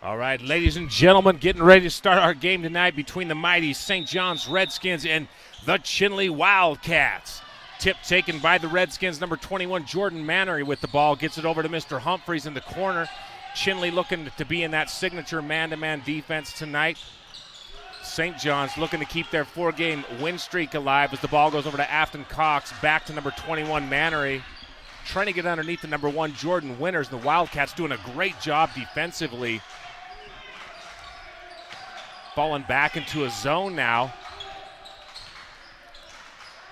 All right, ladies and gentlemen, getting ready to start our game tonight between the mighty St. John's Redskins and the Chinle Wildcats. Tip taken by the Redskins, number 21, Jordan Mannery with the ball. Gets it over to Mr. Humphreys in the corner. Chinle looking to be in that signature man-to-man defense tonight. St. John's looking to keep their four-game win streak alive as the ball goes over to Afton Cox, back to number 21, Mannery. Trying to get underneath the number 1, Jordan Winters. The Wildcats doing a great job defensively. Falling back into a zone now.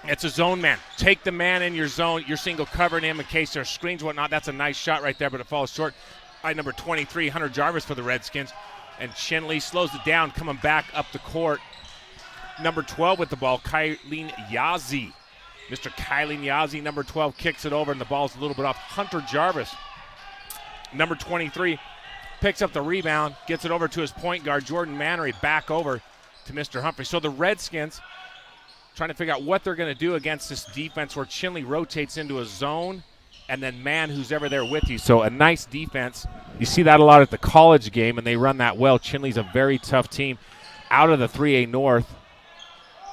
It's a zone man. Take the man in your zone. You're single covering him in case there's screens, whatnot. That's a nice shot right there, but it falls short by number 23, Hunter Jarvis for the Redskins. And Chinle slows it down, coming back up the court. Number 12 with the ball, Kylene Yazzie. Mr. Kylene Yazzie, number 12, kicks it over, and the ball's a little bit off. Hunter Jarvis, number 23, picks up the rebound, gets it over to his point guard, Jordan Mannery, back over to Mr. Humphrey. So the Redskins trying to figure out what they're going to do against this defense where Chinle rotates into a zone and then man who's ever there with you. So a nice defense. You see that a lot at the college game, and they run that well. Chinle's a very tough team out of the 3A North.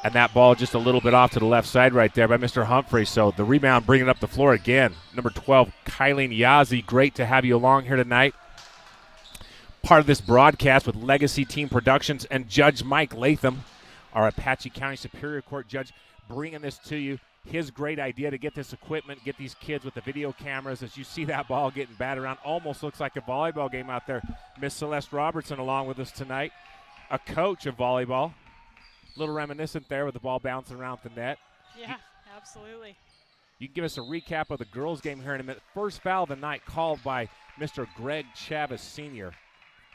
And that ball just a little bit off to the left side right there by Mr. Humphrey. So the rebound bringing up the floor again. Number 12, Kylene Yazzie. Great to have you along here tonight. Part of this broadcast with Legacy Team Productions and Judge Mike Latham, our Apache County Superior Court judge, bringing this to you. His great idea to get this equipment, get these kids with the video cameras. As you see that ball getting batted around, almost looks like a volleyball game out there. Miss Celeste Robertson along with us tonight, a coach of volleyball. A little reminiscent there with the ball bouncing around the net. Yeah, absolutely. You can give us a recap of the girls' game here in a minute. First foul of the night called by Mr. Greg Chavez Sr.,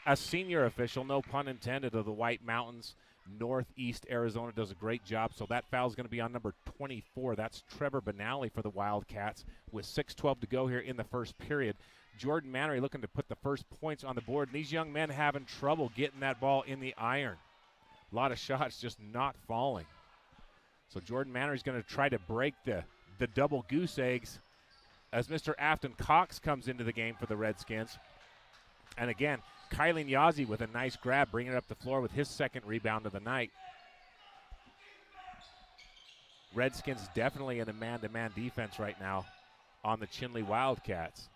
a senior official, no pun intended, of the White Mountains, Northeast Arizona. Does a great job. So that foul is going to be on number 24. That's Trevor Benally for the Wildcats with 6:12 to go here in the first period. Jordan Mannery looking to put the first points on the board. And these young men having trouble getting that ball in the iron. A lot of shots just not falling. So Jordan Mannery is going to try to break the double goose eggs as Mr. Afton Cox comes into the game for the Redskins. And again, Kylene Yazzie with a nice grab, bringing it up the floor with his second rebound of the night. Redskins definitely in a man-to-man defense right now on the Chinle Wildcats.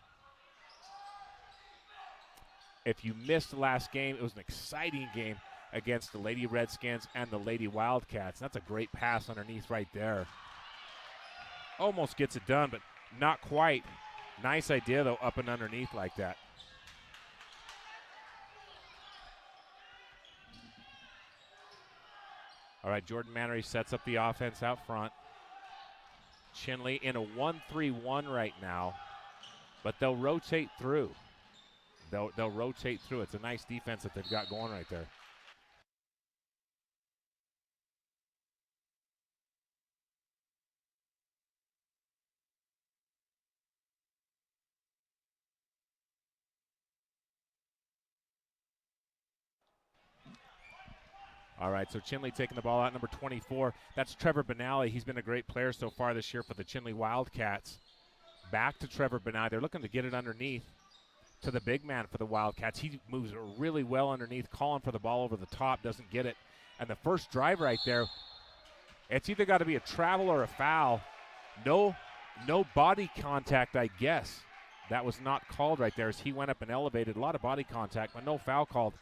If you missed the last game, it was an exciting game against the Lady Redskins and the Lady Wildcats. That's a great pass underneath right there. Almost gets it done, but not quite. Nice idea, though, up and underneath like that. All right, Jordan Mannery sets up the offense out front. Chinle in a 1-3-1 right now, but they'll rotate through. They'll rotate through. It's a nice defense that they've got going right there. All right, so Chinle taking the ball out, number 24. That's Trevor Benally. He's been a great player so far this year for the Chinle Wildcats. Back to Trevor Benally. They're looking to get it underneath to the big man for the Wildcats. He moves really well underneath, calling for the ball over the top, doesn't get it. And the first drive right there, it's either got to be a travel or a foul. No body contact, I guess. That was not called right there as he went up and elevated. A lot of body contact, but no foul called.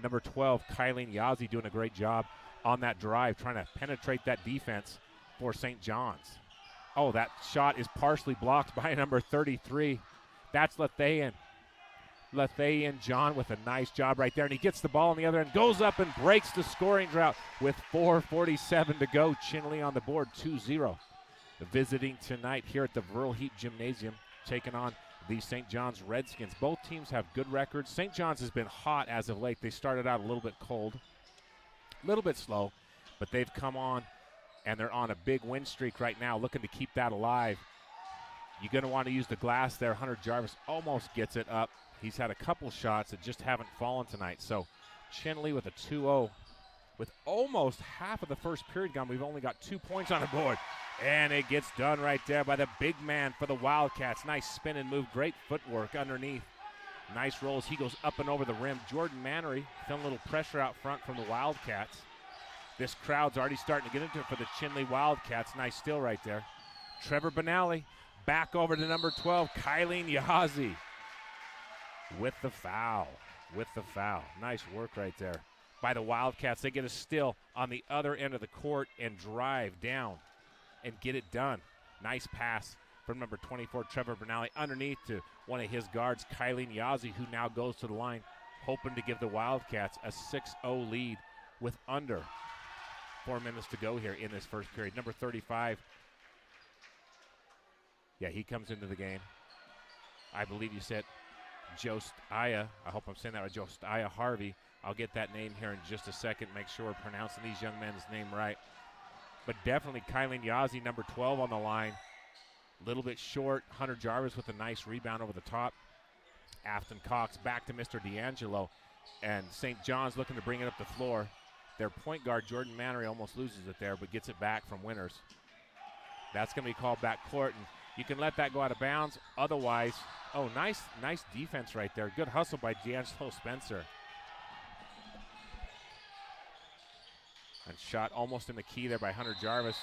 Number 12, Kylene Yazzie doing a great job on that drive, trying to penetrate that defense for St. John's. Oh, that shot is partially blocked by number 33. That's Lethayan. Lethayan John with a nice job right there, and he gets the ball on the other end, goes up and breaks the scoring drought with 4:47 to go. Chinle on the board, 2-0. Visiting tonight here at the Verl Heat Gymnasium, taking on the St. John's Redskins. Both teams have good records. St. John's has been hot as of late. They started out a little bit cold, a little bit slow, but they've come on, and they're on a big win streak right now, looking to keep that alive. You're going to want to use the glass there. Hunter Jarvis almost gets it up. He's had a couple shots that just haven't fallen tonight. So Chinle with a 2-0. With almost half of the first period gone, we've only got 2 points on the board. And it gets done right there by the big man for the Wildcats. Nice spin and move, great footwork underneath Nice rolls. He goes up and over the rim. Jordan Mannery feeling a little pressure out front from the Wildcats. This crowd's already starting to get into it for the Chinle Wildcats. Nice steal right there. Trevor Benally back over to number 12, Kylene Yahazi with the foul. Nice work right there by the Wildcats. They get a steal on the other end of the court and drive down and get it done. Nice pass from number 24, Trevor Benally, underneath to one of his guards, Kylene Yahazi, who now goes to the line, hoping to give the Wildcats a 6-0 lead with under 4 minutes to go here in this first period. Number 35, yeah, he comes into the game. I believe you said Josiah. I hope I'm saying that right, Josiah Harvey. I'll get that name here in just a second, make sure we're pronouncing these young men's name right. But definitely Kylene Yahazi, number 12 on the line. A little bit short. Hunter Jarvis with a nice rebound over the top. Afton Cox back to Mr. D'Angelo. And St. John's looking to bring it up the floor. Their point guard, Jordan Mannery, almost loses it there, but gets it back from Winters. That's going to be called back court, and you can let that go out of bounds. Otherwise, oh, nice defense right there. Good hustle by D'Angelo Spencer. And shot almost in the key there by Hunter Jarvis.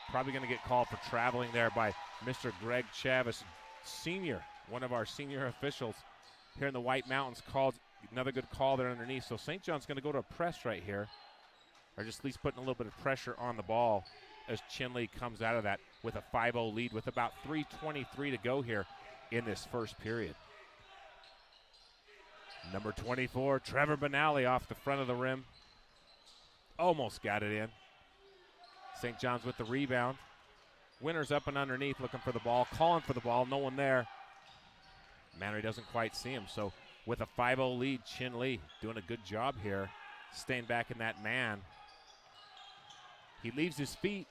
Probably going to get called for traveling there by Mr. Greg Chavis, senior, one of our senior officials here in the White Mountains. Called another good call there underneath. So St. John's going to go to a press right here, or just at least putting a little bit of pressure on the ball as Chinle comes out of that with a 5-0 lead with about 3:23 to go here in this first period. Number 24, Trevor Benally off the front of the rim. Almost got it in. St. John's with the rebound. Winters up and underneath looking for the ball, calling for the ball, no one there. Mannery doesn't quite see him, so with a 5-0 lead, Chinle doing a good job here, staying back in that man. He leaves his feet,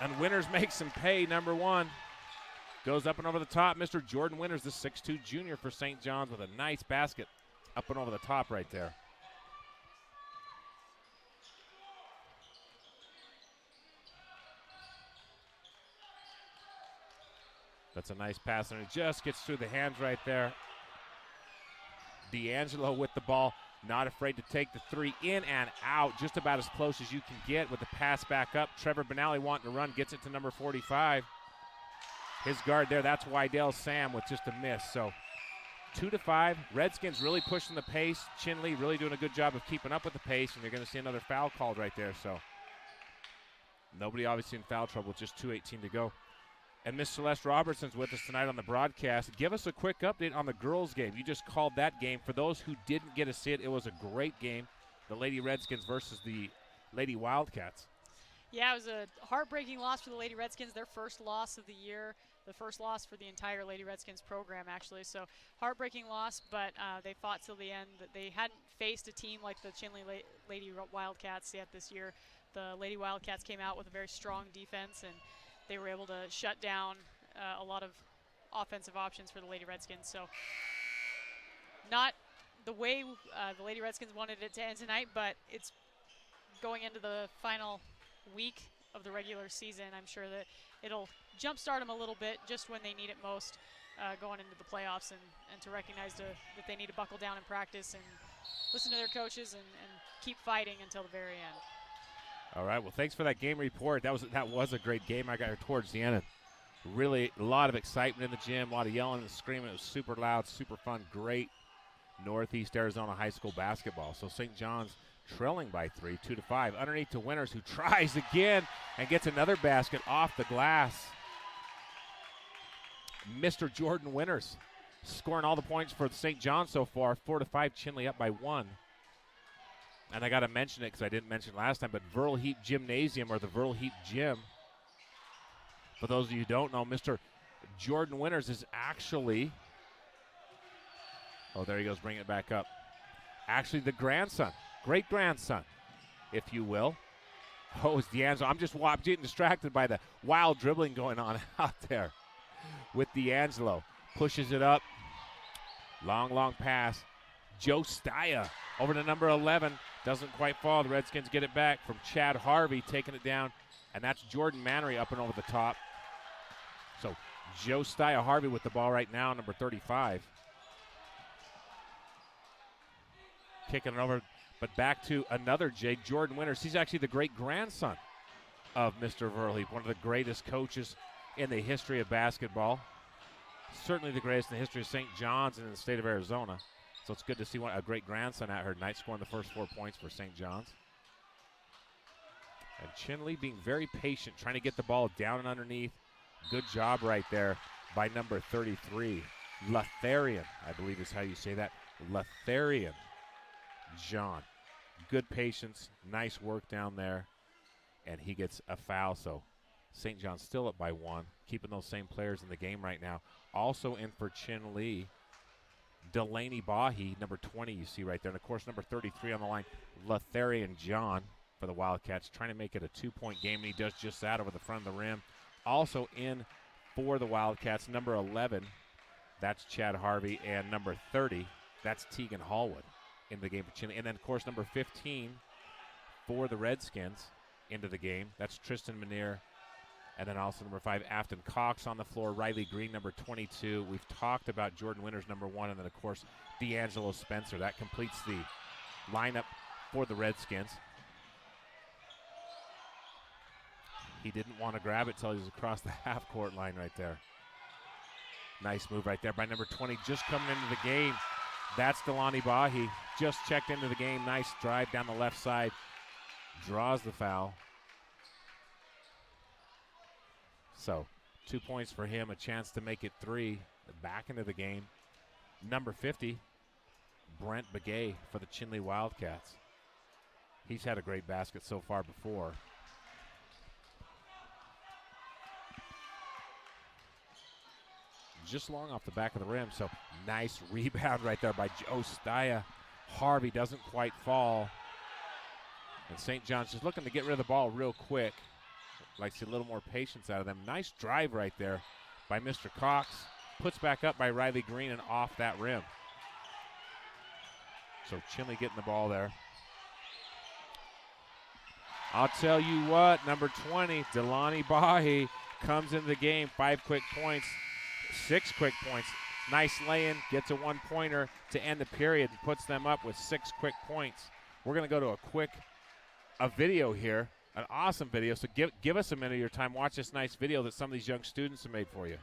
and Winters makes him pay. Number 1 goes up and over the top. Mr. Jordan Winters, the 6'2 junior for St. John's, with a nice basket up and over the top right there. That's a nice pass, and it just gets through the hands right there. D'Angelo with the ball, not afraid to take the three, in and out, just about as close as you can get with the pass back up. Trevor Benally wanting to run, gets it to number 45. His guard there, that's Wydell Sam with just a miss. So 2-5, Redskins really pushing the pace. Chinle really doing a good job of keeping up with the pace, and you're going to see another foul called right there. So nobody obviously in foul trouble, just 2:18 to go. And Miss Celeste Robertson's with us tonight on the broadcast. Give us a quick update on the girls' game. You just called that game. For those who didn't get to see it, it was a great game. The Lady Redskins versus the Lady Wildcats. Yeah, it was a heartbreaking loss for the Lady Redskins, their first loss of the year, the first loss for the entire Lady Redskins program, actually. So heartbreaking loss, but they fought till the end. They hadn't faced a team like the Chinle Lady Wildcats yet this year. The Lady Wildcats came out with a very strong defense, and they were able to shut down a lot of offensive options for the Lady Redskins. So not the way the Lady Redskins wanted it to end tonight, but it's going into the final week of the regular season. I'm sure that it'll jumpstart them a little bit just when they need it most going into the playoffs, and to recognize that they need to buckle down in practice and listen to their coaches and keep fighting until the very end. All right, well, thanks for that game report. That was a great game. I got her towards the end. Really a lot of excitement in the gym, a lot of yelling and screaming. It was super loud, super fun, great Northeast Arizona high school basketball. So St. John's trailing by 3, 2-5. Underneath to Winters, who tries again and gets another basket off the glass. Mr. Jordan Winters scoring all the points for St. John so far. 4-5, Chinle up by 1. And I got to mention it because I didn't mention it last time, but Verl Heap Gymnasium, or the Verl Heap Gym, for those of you who don't know, Mr. Jordan Winters is actually, oh, there he goes, bringing it back up. Actually the grandson, great-grandson, if you will. Oh, it's D'Angelo. I'm just getting distracted by the wild dribbling going on out there with D'Angelo. Pushes it up. Long pass. Josiah over to number 11. Doesn't quite fall. The Redskins get it back from Chad Harvey, taking it down. And that's Jordan Mannery up and over the top. So Josiah Harvey with the ball right now, number 35. kicking it over. But back to another Jake, Jordan Winters. He's actually the great-grandson of Mr. Verleep, one of the greatest coaches in the history of basketball. Certainly the greatest in the history of St. John's and in the state of Arizona. So it's good to see a great-grandson at her tonight, scoring the first 4 points for St. John's. And Chinle being very patient, trying to get the ball down and underneath. Good job right there by number 33, Letharian, I believe is how you say that. Letharian John. Good patience, nice work down there. And he gets a foul, so St. John's still up by 1, keeping those same players in the game right now. Also in for Chinle, Delaney Bahi, number 20 you see right there. And, of course, number 33 on the line, Letharian John for the Wildcats, trying to make it a 2-point game, and he does just that over the front of the rim. Also in for the Wildcats, number 11, that's Chad Harvey, and number 30, that's Tegan Hallwood in the game for Chinle. And then, of course, number 15 for the Redskins into the game. That's Tristan Manier. And then also number 5, Afton Cox on the floor. Riley Green, number 22. We've talked about Jordan Winters, number 1. And then, of course, D'Angelo Spencer. That completes the lineup for the Redskins. He didn't want to grab it till he was across the half-court line right there. Nice move right there by number 20, just coming into the game. That's Delaney Bahi. Just checked into the game. Nice drive down the left side. Draws the foul. So 2 points for him, a chance to make it 3. Back into the game. Number 50, Brent Begay for the Chinle Wildcats. He's had a great basket so far before. Just long off the back of the rim, so nice rebound right there by Josiah Harvey. Doesn't quite fall. And St. John's just looking to get rid of the ball real quick. Like to see a little more patience out of them. Nice drive right there by Mr. Cox. Puts back up by Riley Green and off that rim. So Chinle getting the ball there. I'll tell you what, number 20, Delaney Bahi, comes into the game. 5 quick points. 6 quick points. Nice lay-in, gets a 1-pointer to end the period and puts them up with 6 quick points. We're going to go to a video here, an awesome video. So give us a minute of your time. Watch this nice video that some of these young students have made for you.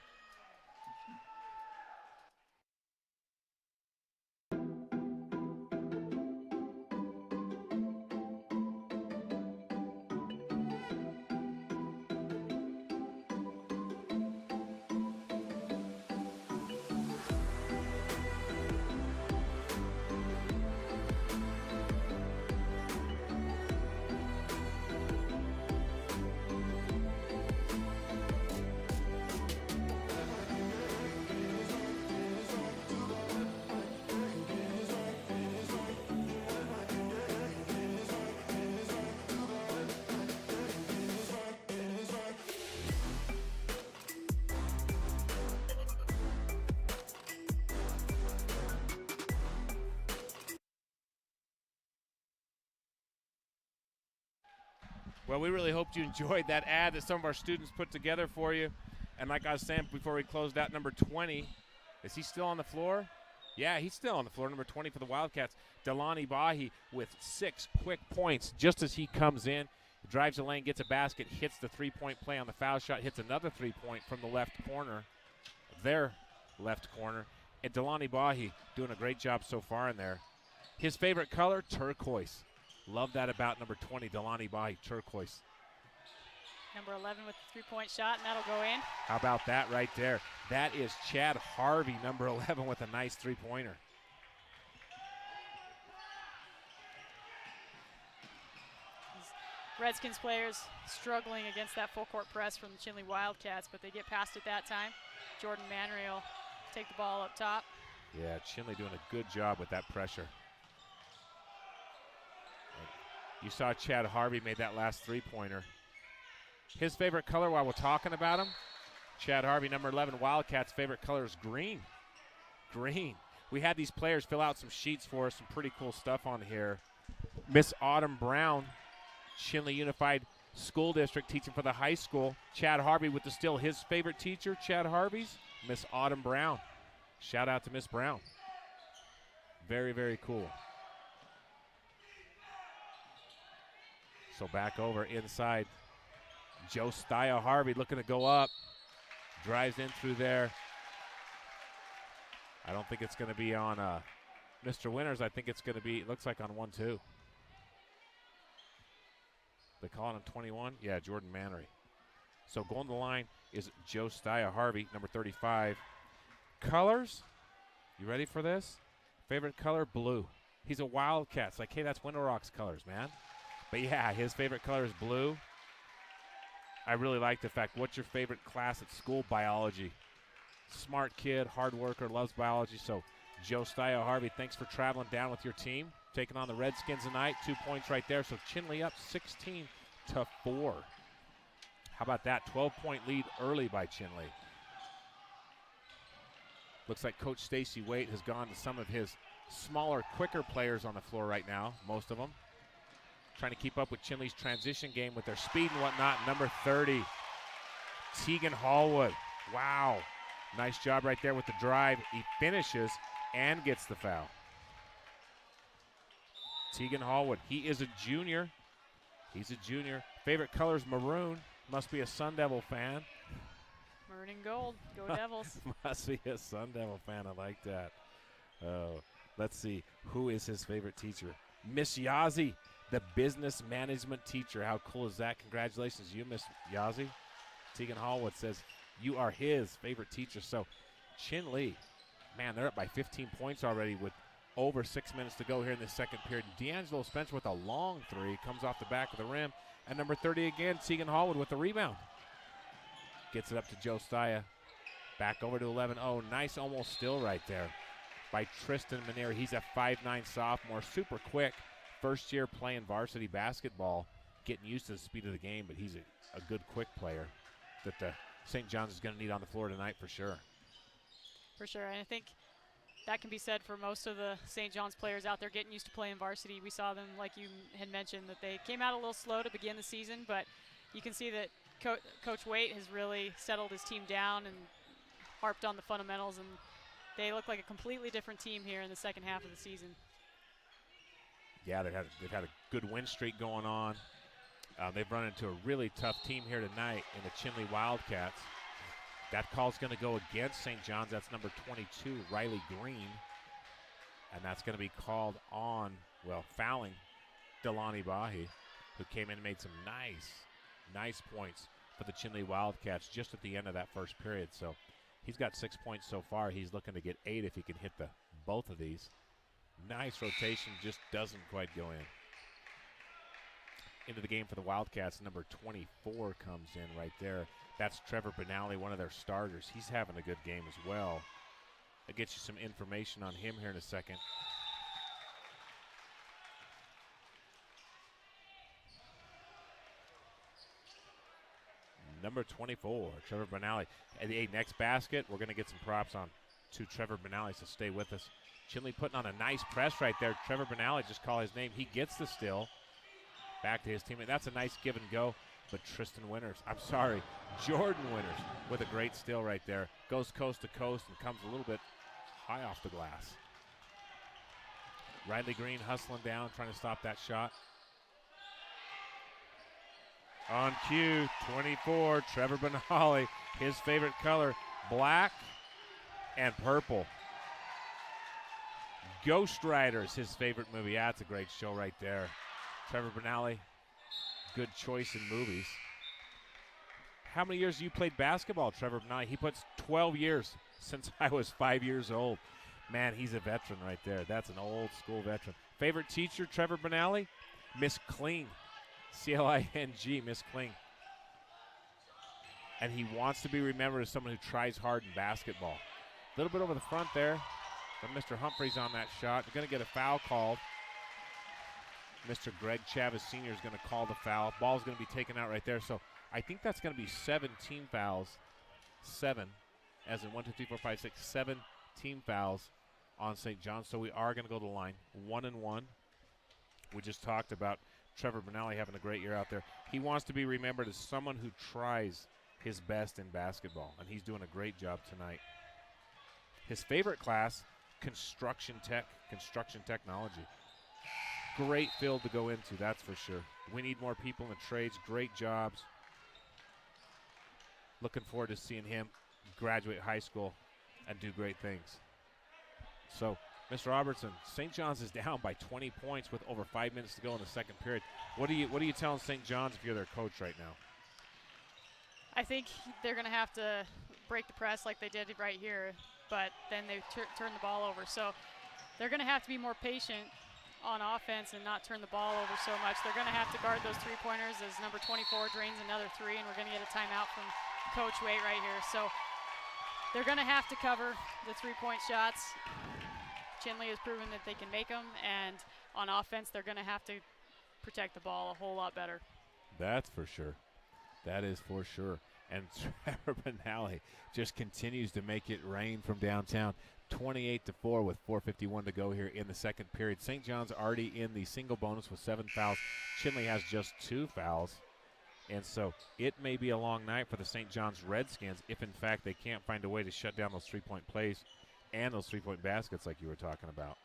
Well, we really hoped you enjoyed that ad that some of our students put together for you. And like I was saying before we closed out, number 20, is he still on the floor? Yeah, he's still on the floor. Number 20 for the Wildcats, Delaney Bahi with 6 quick points just as he comes in. Drives the lane, gets a basket, hits the 3-point play on the foul shot, hits another 3-point from the left corner, their left corner. And Delaney Bahi doing a great job so far in there. His favorite color, turquoise. Love that about number 20, Delaney Bahi, turquoise. Number 11 with the 3-point shot, and that'll go in. How about that right there? That is Chad Harvey, number 11, with a nice 3-pointer. Redskins players struggling against that full-court press from the Chinle Wildcats, but they get past it that time. Jordan Manry will take the ball up top. Yeah, Chinle doing a good job with that pressure. You saw Chad Harvey made that last 3-pointer. His favorite color while we're talking about him, Chad Harvey, number 11, Wildcats' favorite color is green. Green. We had these players fill out some sheets for us, some pretty cool stuff on here. Miss Autumn Brown, Chinle Unified School District, teaching for the high school. Chad Harvey with the still his favorite teacher, Chad Harvey's, Miss Autumn Brown. Shout out to Miss Brown. Very, very cool. So back over inside. Josiah Harvey looking to go up. Drives in through there. I don't think it's going to be on Mr. Winters. I think it's going to be, it looks like on 1-2. They call it on 21? Yeah, Jordan Mannery. So going to the line is Josiah Harvey, number 35. Colors, you ready for this? Favorite color, blue. He's a Wildcat. It's like, hey, that's Window Rock's colors, man. But yeah, his favorite color is blue. I really like the fact, what's your favorite class at school? Biology. Smart kid, hard worker, loves biology. So Josiah Harvey, thanks for traveling down with your team. Taking on the Redskins tonight. 2 points right there. So Chinle up 16-4. How about that? 12-point lead early by Chinle. Looks like Coach Stacy Waite has gone to some of his smaller, quicker players on the floor right now, most of them. Trying to keep up with Chinle's transition game with their speed and whatnot. Number 30, Tegan Hallwood. Wow. Nice job right there with the drive. He finishes and gets the foul. Tegan Hallwood, he is a junior. He's a junior. Favorite color is maroon. Must be a Sun Devil fan. Maroon and gold. Go Devils. Must be a Sun Devil fan. I like that. Let's see. Who is his favorite teacher? Miss Yazzie, the business management teacher. How cool is that? Congratulations, you, Miss Yazzie. Tegan Hallwood says you are his favorite teacher. So Chinle, man, they're up by 15 points already with over 6 minutes to go here in the second period. D'Angelo Spencer with a long three. Comes off the back of the rim. And number 30 again, Tegan Hallwood with the rebound. Gets it up to Josiah. Back over to 11. Oh, nice almost steal right there by Tristan Maneri. He's a 5'9 sophomore, super quick. First year playing varsity basketball, getting used to the speed of the game, but he's a good quick player that the St. John's is going to need on the floor tonight for sure. For sure, and I think that can be said for most of the St. John's players out there getting used to playing varsity. We saw them, like you had mentioned, that they came out a little slow to begin the season, but you can see that Coach Waite has really settled his team down and harped on the fundamentals, and they look like a completely different team here in the second half of the season. Yeah, they've had a good win streak going on. They've run into a really tough team here tonight in the Chinle Wildcats. That call's going to go against St. John's. That's number 22, Riley Green. And that's going to be called on, well, fouling Delani Bahi, who came in and made some nice points for the Chinle Wildcats just at the end of that first period. So he's got 6 points so far. He's looking to get 8 if he can hit both of these. Nice rotation, just doesn't quite go in. Into the game for the Wildcats, number 24 comes in right there. That's Trevor Benally, one of their starters. He's having a good game as well. I'll get you some information on him here in a second. Number 24, Trevor Benally. And the next basket, we're going to get some props on to Trevor Benally, so stay with us. Chinle putting on a nice press right there. Trevor Benally, just call his name. He gets the steal. Back to his teammate. That's a nice give and go. But Jordan Winters with a great steal right there. Goes coast to coast and comes a little bit high off the glass. Riley Green hustling down, trying to stop that shot. On cue, 24, Trevor Benally. His favorite color, black and purple. Ghost Riders, his favorite movie. Yeah, it's a great show right there. Trevor Benally, good choice in movies. How many years have you played basketball, Trevor Benally? He puts 12 years since I was 5 years old. Man, he's a veteran right there. That's an old school veteran. Favorite teacher, Trevor Benally? Miss Kling. C-L-I-N-G, Miss Kling. And he wants to be remembered as someone who tries hard in basketball. A little bit over the front there. But Mr. Humphreys on that shot. They're going to get a foul called. Mr. Greg Chavez Sr. is going to call the foul. Ball's going to be taken out right there. So I think that's going to be 7 team fouls. 7, as in 1, 2, 3, 4, 5, 6, 7 team fouls on St. John's. So we are going to go to the line. 1-1. We just talked about Trevor Benally having a great year out there. He wants to be remembered as someone who tries his best in basketball, and he's doing a great job tonight. His favorite class, construction technology. Great field to go into, that's for sure. We need more people in the trades. Great jobs. Looking forward to seeing him graduate high school and do great things. So, Mr. Robertson, St. John's is down by 20 points with over 5 minutes to go in the second period. What are you telling St. John's if you're their coach right now? I think they're going to have to break the press like they did right here, but then they turn the ball over. So they're going to have to be more patient on offense and not turn the ball over so much. They're going to have to guard those three-pointers as number 24 drains another three, and we're going to get a timeout from Coach Waite right here. So they're going to have to cover the three-point shots. Chinle has proven that they can make them, and on offense, they're going to have to protect the ball a whole lot better. That's for sure. That is for sure. And Trevor Benally just continues to make it rain from downtown. 28-4 with 4:51 to go here in the second period. St. John's already in the single bonus with 7 fouls. Chinle has just 2 fouls. And so it may be a long night for the St. John's Redskins if, in fact, they can't find a way to shut down those three-point plays and those three-point baskets like you were talking about.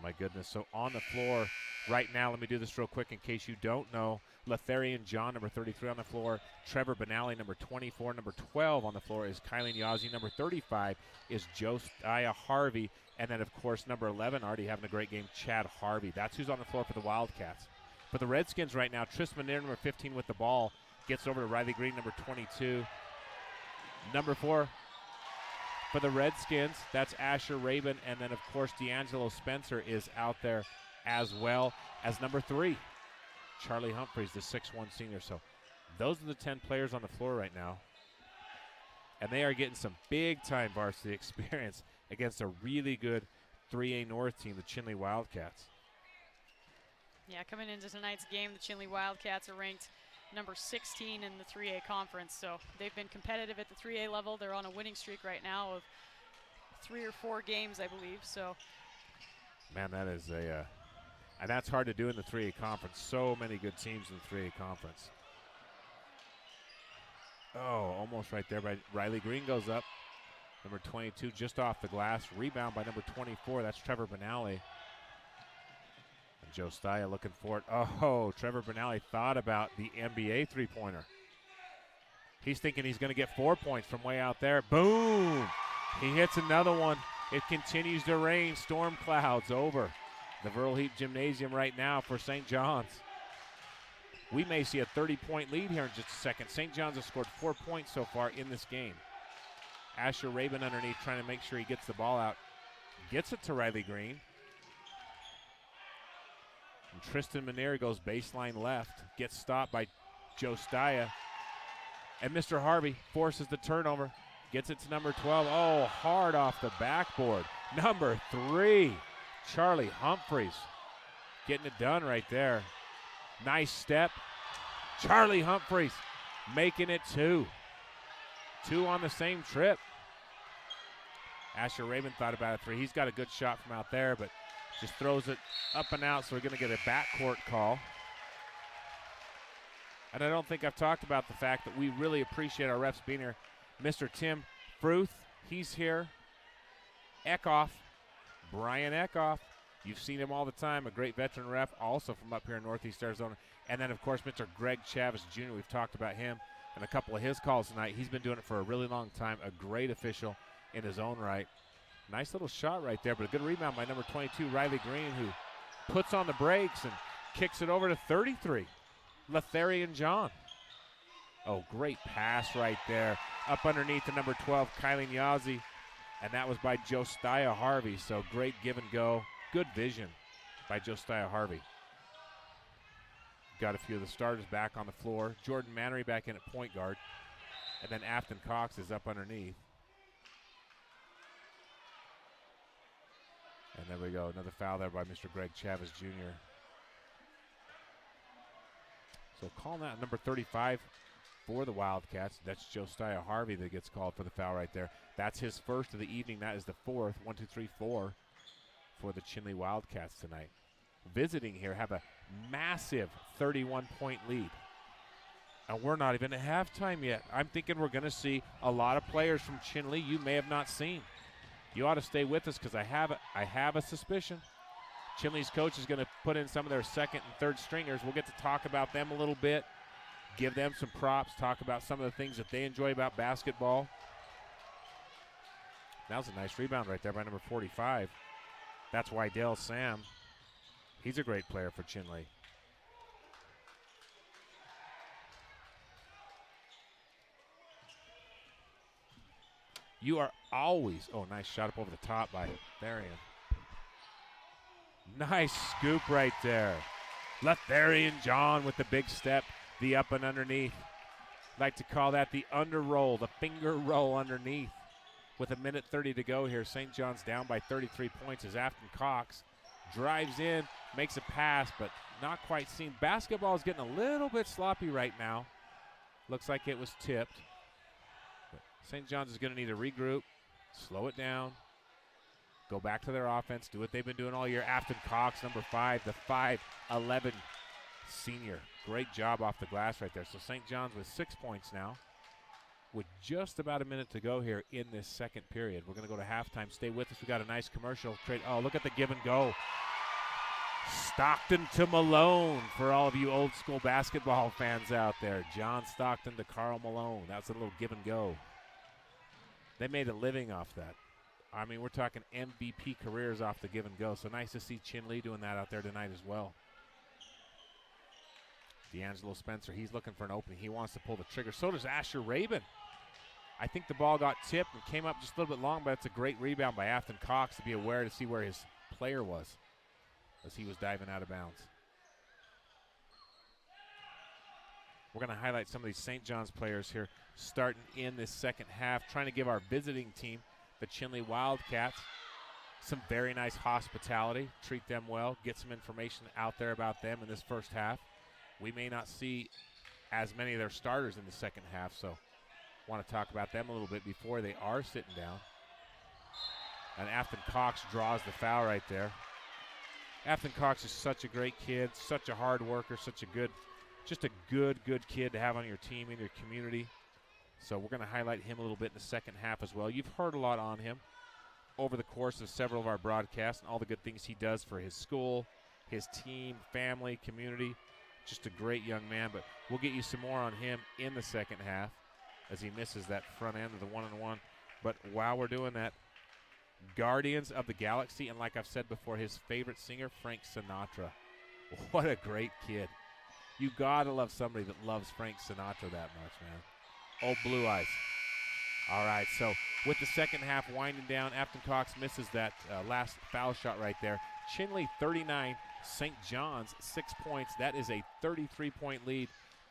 My goodness. So on the floor right now, let me do this real quick in case you don't know. Letharian John, number 33 on the floor. Trevor Benally, number 24. Number 12 on the floor is Kylie Yazzie. Number 35 is Josiah Harvey. And then, of course, number 11, already having a great game, Chad Harvey. That's who's on the floor for the Wildcats. For the Redskins right now, Tristan Manier, number 15 with the ball, gets over to Riley Green, number 22. Number 4 for the Redskins, that's Asher Rabin. And then, of course, D'Angelo Spencer is out there as well as number 3. Charlie Humphreys, the 6'1 senior. So those are the 10 players on the floor right now. And they are getting some big-time varsity experience against a really good 3A North team, the Chinle Wildcats. Yeah, coming into tonight's game, the Chinle Wildcats are ranked number 16 in the 3A conference. So they've been competitive at the 3A level. They're on a winning streak right now of 3 or 4 games, I believe. So, man, that is and that's hard to do in the 3A conference. So many good teams in the 3A conference. Oh, almost right there. By Riley Green goes up. Number 22 just off the glass. Rebound by number 24. That's Trevor Benally. And Josiah looking for it. Oh, Trevor Benally thought about the NBA three-pointer. He's thinking he's going to get 4 points from way out there. Boom! He hits another one. It continues to rain. Storm clouds over the Verl Heap Gymnasium right now for St. John's. We may see a 30-point lead here in just a second. St. John's has scored 4 points so far in this game. Asher Rabin underneath trying to make sure he gets the ball out. Gets it to Riley Green. And Tristan Manier goes baseline left. Gets stopped by Josiah. And Mr. Harvey forces the turnover. Gets it to number 12. Oh, hard off the backboard. Number 3, Charlie Humphreys. Getting it done right there. Nice step. Charlie Humphreys making it 2. 2 on the same trip. Asher Rabin thought about a 3. He's got a good shot from out there, but just throws it up and out, so we're going to get a backcourt call. And I don't think I've talked about the fact that we really appreciate our refs being here. Mr. Tim Fruth, he's here. Eckhoff, Brian Eckhoff. You've seen him all the time, a great veteran ref, also from up here in Northeast Arizona. And then, of course, Mr. Greg Chavez Jr., we've talked about him and a couple of his calls tonight. He's been doing it for a really long time, a great official in his own right. Nice little shot right there, but a good rebound by number 22, Riley Green, who puts on the brakes and kicks it over to 33, Letharian John. Oh, great pass right there. Up underneath to number 12, Kylie Yazzie, and that was by Josiah Harvey. So great give and go. Good vision by Josiah Harvey. Got a few of the starters back on the floor. Jordan Mannery back in at point guard. And then Afton Cox is up underneath. And there we go. Another foul there by Mr. Greg Chavez Jr. So calling out number 35 for the Wildcats. That's Josiah Harvey that gets called for the foul right there. That's his first of the evening. That is the 4th. 1, 2, 3, 4 for the Chinle Wildcats tonight. Visiting here have a massive 31-point lead. And we're not even at halftime yet. I'm thinking we're going to see a lot of players from Chinle you may have not seen. You ought to stay with us because I have a suspicion. Chinle's coach is going to put in some of their second and third stringers. We'll get to talk about them a little bit, give them some props, talk about some of the things that they enjoy about basketball. That was a nice rebound right there by number 45. That's Wydell Sam. He's a great player for Chinle. You are always, oh, nice shot up over the top by Therian. Nice scoop right there. Letharian John with the big step, the up and underneath. Like to call that the under roll, the finger roll underneath. With a minute 30 to go here, St. John's down by 33 points as Afton Cox drives in, makes a pass, but not quite seen. Basketball is getting a little bit sloppy right now. Looks like it was tipped. St. John's is going to need to regroup, slow it down, go back to their offense, do what they've been doing all year. Afton Cox, number 5, the 5'11" senior. Great job off the glass right there. So St. John's with 6 points now with just about a minute to go here in this second period. We're going to go to halftime. Stay with us. We got a nice commercial trade. Oh, look at the give and go. Stockton to Malone for all of you old school basketball fans out there. John Stockton to Carl Malone. That's a little give and go. They made a living off that. I mean, we're talking MVP careers off the give and go. So nice to see Chinle doing that out there tonight as well. D'Angelo Spencer, he's looking for an opening. He wants to pull the trigger. So does Asher Rabin. I think the ball got tipped and came up just a little bit long, but it's a great rebound by Afton Cox to be aware to see where his player was as he was diving out of bounds. We're going to highlight some of these St. John's players here starting in this second half, trying to give our visiting team, the Chinle Wildcats, some very nice hospitality, treat them well, get some information out there about them in this first half. We may not see as many of their starters in the second half, so want to talk about them a little bit before they are sitting down. And Afton Cox draws the foul right there. Afton Cox is such a great kid, such a hard worker, such a good, just a good kid to have on your team, in your community. So we're going to highlight him a little bit in the second half as well. You've heard a lot on him over the course of several of our broadcasts and all the good things he does for his school, his team, family, community. Just a great young man, but we'll get you some more on him in the second half as he misses that front end of the one-on-one. But while we're doing that, Guardians of the Galaxy, and like I've said before, his favorite singer, Frank Sinatra. What a great kid. You got to love somebody that loves Frank Sinatra that much, man. Oh, Blue Eyes. All right, so with the second half winding down, Afton Cox misses that last foul shot right there. Chinle 39, St. John's 6 points. That is a 33-point lead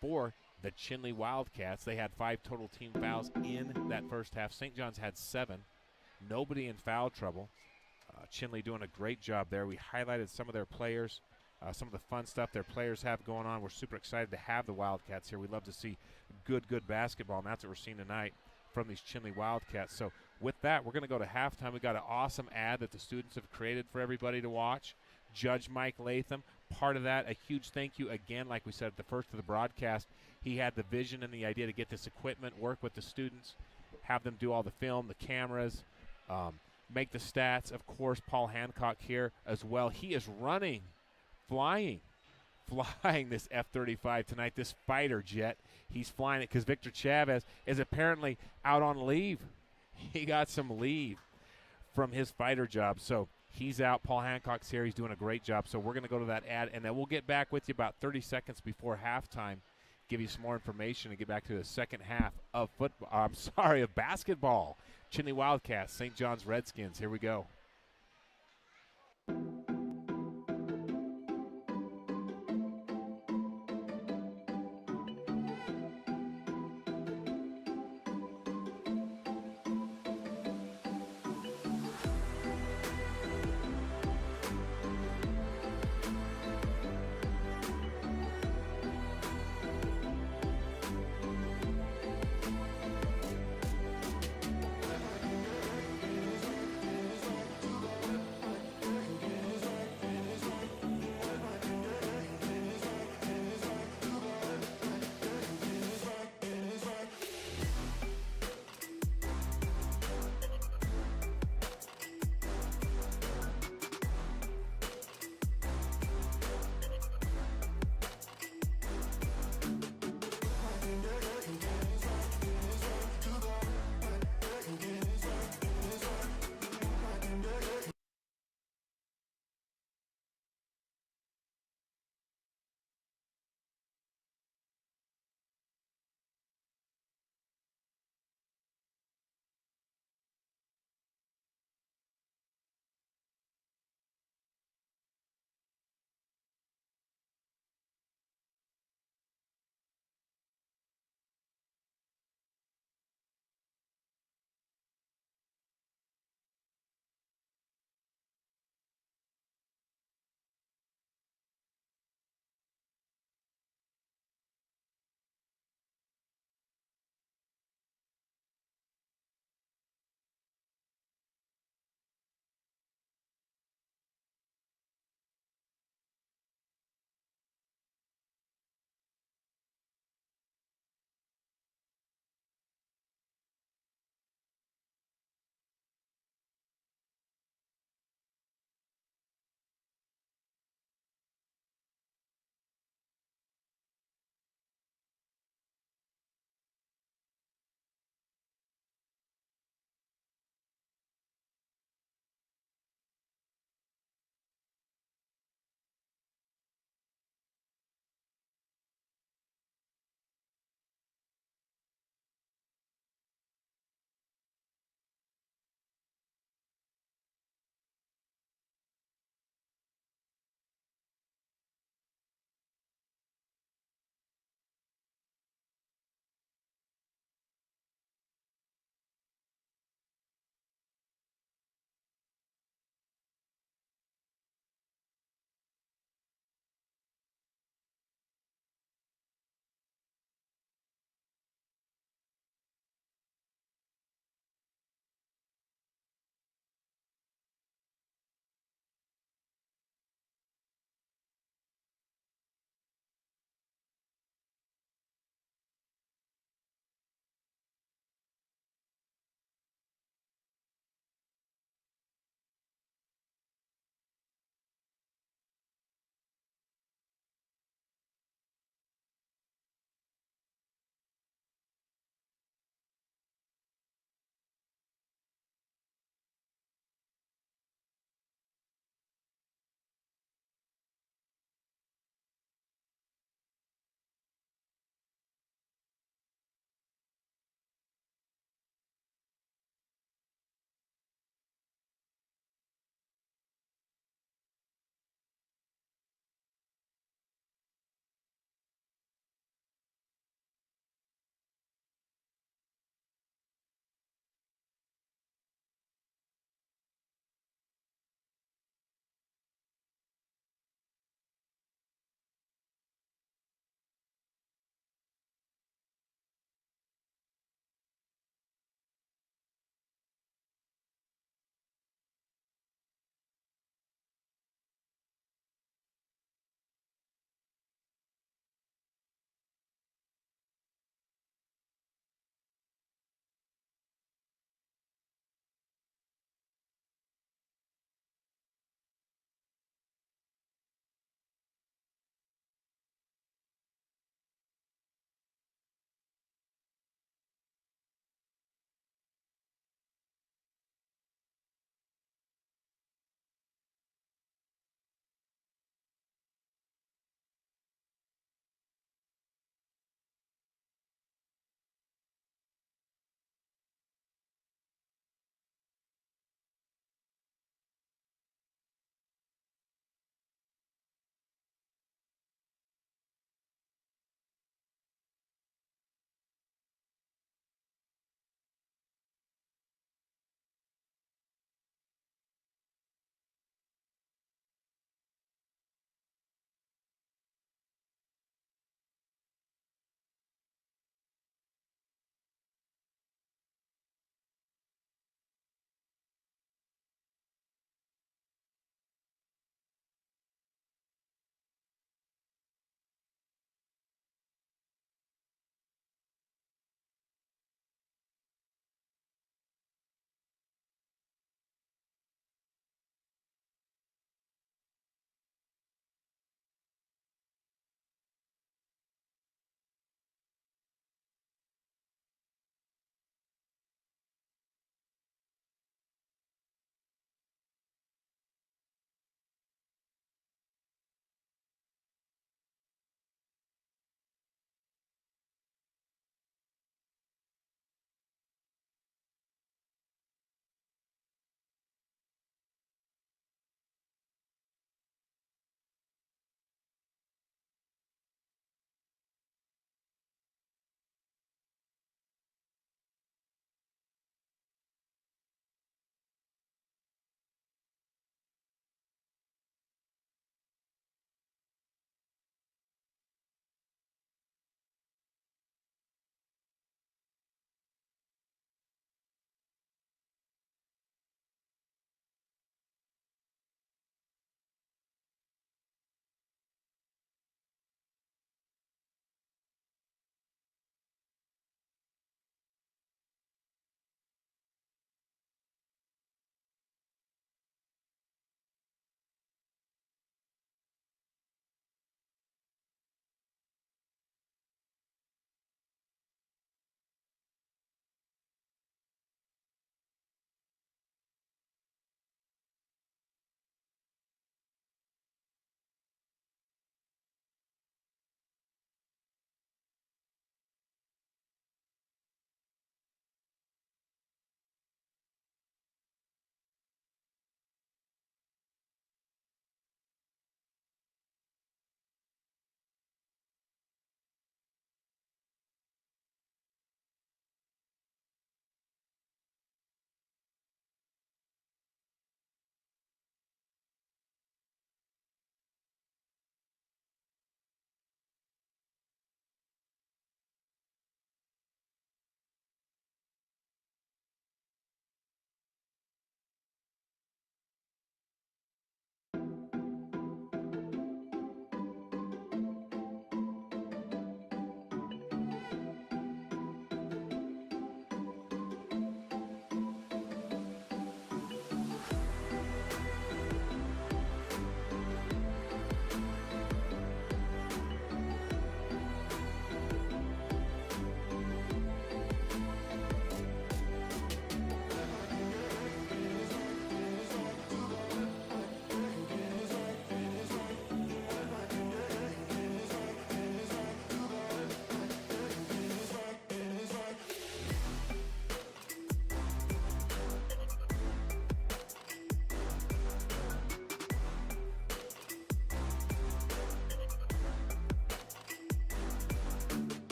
for the Chinle Wildcats. They had 5 total team fouls in that first half. St. John's had 7. Nobody in foul trouble. Chinle doing a great job there. We highlighted some of their players, some of the fun stuff their players have going on. We're super excited to have the Wildcats here. We love to see good basketball, and that's what we're seeing tonight from these Chinle Wildcats. So with that, we're going to go to halftime. We got an awesome ad that the students have created for everybody to watch. Judge Mike Latham, part of that. A huge thank you again, like we said at the first of the broadcast. He had the vision and the idea to get this equipment, work with the students, have them do all the film, the cameras, make the stats. Of course, Paul Hancock here as well. He is running, flying this F-35 tonight, this fighter jet. He's flying it because Victor Chavez is apparently out on leave. He got some leave from his fighter job, so he's out. Paul Hancock's here. He's doing a great job. So we're going to go to that ad, and then we'll get back with you about 30 seconds before halftime, give you some more information, and get back to the second half of of basketball. Chinle Wildcats, St. John's Redskins. Here we go.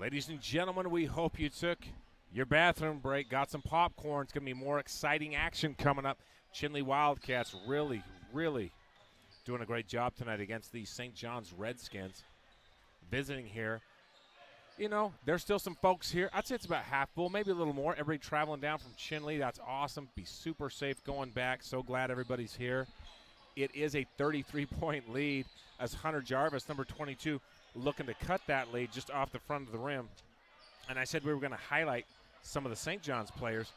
Ladies and gentlemen, we hope you took your bathroom break, got some popcorn. It's going to be more exciting action coming up. Chinle Wildcats really, really doing a great job tonight against the St. John's Redskins. Visiting here. You know, there's still some folks here. I'd say it's about half full, maybe a little more. Everybody traveling down from Chinle. That's awesome. Be super safe going back. So glad everybody's here. It is a 33-point lead as Hunter Jarvis, number 22, looking to cut that lead just off the front of the rim. And I said we were going to highlight some of the St. John's players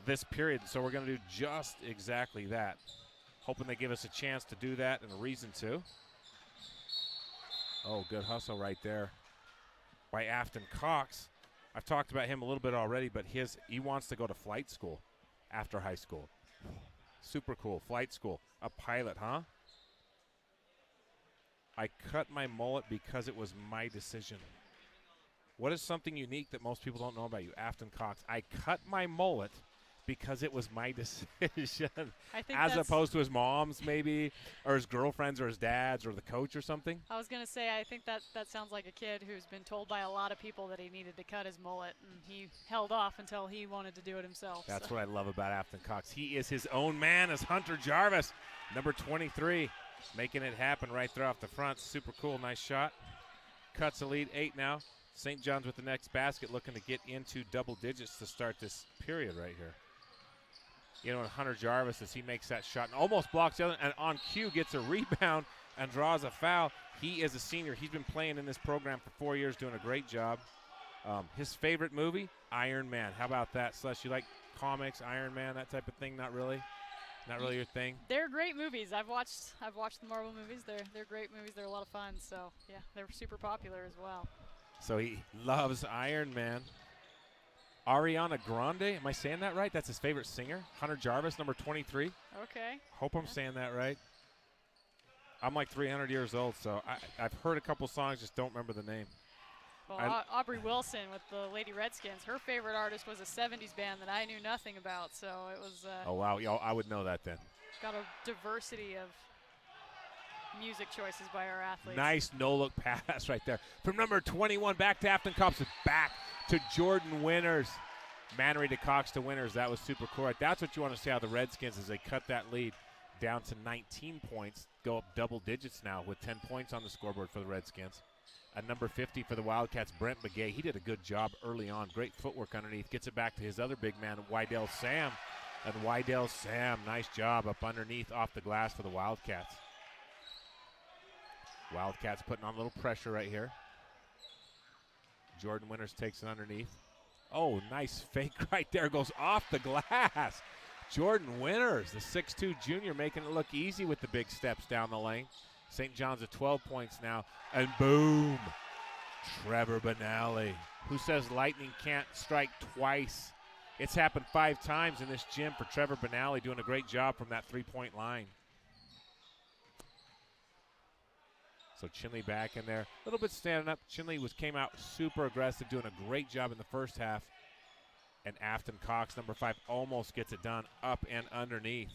this period, so we're going to do just exactly that. Hoping they give us a chance to do that and a reason to. Oh, good hustle right there by Afton Cox. I've talked about him a little bit already, but he wants to go to flight school after high school. Super cool, flight school. A pilot, huh? I cut my mullet because it was my decision. What is something unique that most people don't know about you? Afton Cox. I cut my mullet because it was my decision. I think as opposed to his mom's maybe, or his girlfriend's or his dad's or the coach or something. I was going to say, I think that sounds like a kid who's been told by a lot of people that he needed to cut his mullet, and he held off until he wanted to do it himself. That's what I love about Afton Cox. He is his own man as Hunter Jarvis, number 23, making it happen right there off the front. Super cool, nice shot. Cuts the lead, 8 now. St. John's with the next basket, looking to get into double digits to start this period right here. You know, Hunter Jarvis, as he makes that shot and almost blocks the other, and on cue gets a rebound and draws a foul. He is a senior. He's been playing in this program for 4 years, doing a great job. His favorite movie, Iron Man. How about that? Celeste, you like comics, Iron Man, that type of thing? Not really? Not really your thing? They're great movies. I've watched the Marvel movies. They're great movies. They're a lot of fun. So, yeah, they're super popular as well. So he loves Iron Man. Ariana Grande, am I saying that right? That's his favorite singer. Hunter Jarvis, number 23. Okay. Hope I'm saying that right. I'm like 300 years old, so I've heard a couple songs, just don't remember the name. Well, Aubrey Wilson with the Lady Redskins, her favorite artist was a 70s band that I knew nothing about, so it was oh, wow. Yeah, I would know that then. Got a diversity of music choices by our athletes. Nice no-look pass right there. From number 21, back to Afton Cox, back to Jordan Winters. Mannery to Cox to Winters. That was super cool. That's what you want to see out of the Redskins as they cut that lead down to 19 points, go up double digits now with 10 points on the scoreboard for the Redskins. At number 50 for the Wildcats, Brent McGay. He did a good job early on. Great footwork underneath. Gets it back to his other big man, Wydell Sam. And Wydell Sam, nice job up underneath off the glass for the Wildcats. Wildcats putting on a little pressure right here. Jordan Winters takes it underneath. Oh, nice fake right there. Goes off the glass. Jordan Winters, the 6'2 junior, making it look easy with the big steps down the lane. St. John's at 12 points now. And boom, Trevor Benally. Who says lightning can't strike twice? It's happened 5 times in this gym for Trevor Benally, doing a great job from that three-point line. So Chinle back in there, a little bit standing up. Chinle came out super aggressive, doing a great job in the first half. And Afton Cox, number 5, almost gets it done up and underneath.